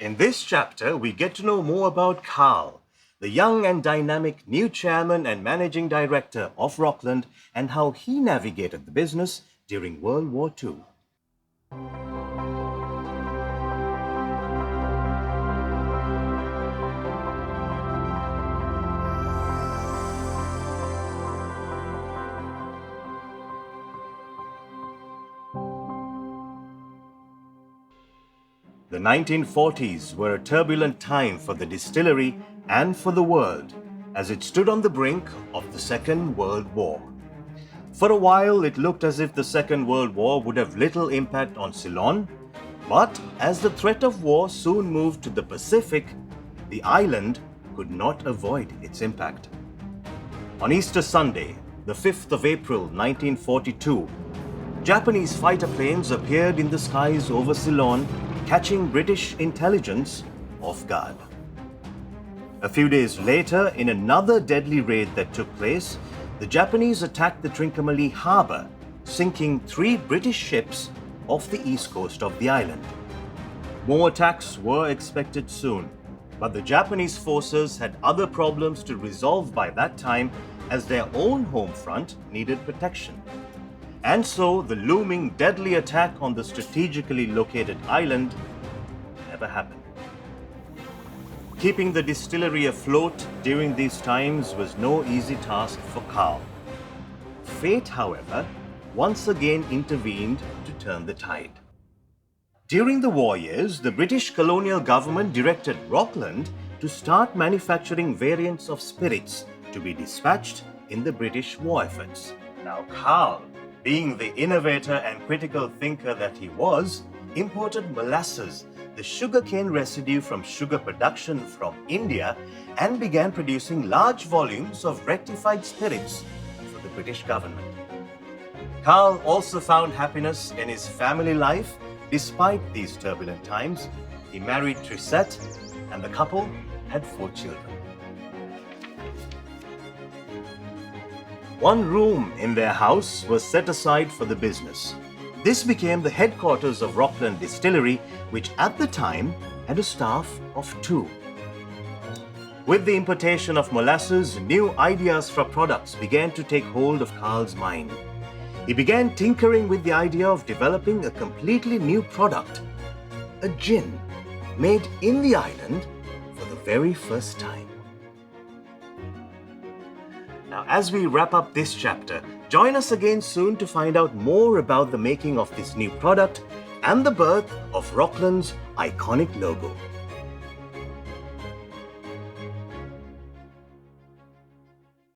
In this chapter, we get to know more about Carl, the young and dynamic new chairman and managing director of Rockland, and how he navigated the business during World War II. The 1940s were a turbulent time for the distillery and for the world, as it stood on the brink of the Second World War. For a while, it looked as if the Second World War would have little impact on Ceylon, but as the threat of war soon moved to the Pacific, the island could not avoid its impact. On Easter Sunday, the 5th of April 1942, Japanese fighter planes appeared in the skies over Ceylon, catching British intelligence off guard. A few days later, in another deadly raid that took place, the Japanese attacked the Trincomalee harbour, sinking 3 British ships off the east coast of the island. More attacks were expected soon, but the Japanese forces had other problems to resolve by that time, as their own home front needed protection. And so the looming deadly attack on the strategically located island never happened. Keeping the distillery afloat during these times was no easy task for Carl. Fate, however, once again intervened to turn the tide. During the war years, the British colonial government directed Rockland to start manufacturing variants of spirits to be dispatched in the British war efforts. Now, Carl, being the innovator and critical thinker that he was, imported molasses, the sugarcane residue from sugar production from India, and began producing large volumes of rectified spirits for the British government. Carl also found happiness in his family life despite these turbulent times. He married Trisette, and the couple had 4 children. One room in their house was set aside for the business. This became the headquarters of Rockland Distillery, which at the time had a staff of 2. With the importation of molasses, new ideas for products began to take hold of Carl's mind. He began tinkering with the idea of developing a completely new product, a gin, made in the island for the very first time. Now, as we wrap up this chapter, join us again soon to find out more about the making of this new product and the birth of Rockland's iconic logo.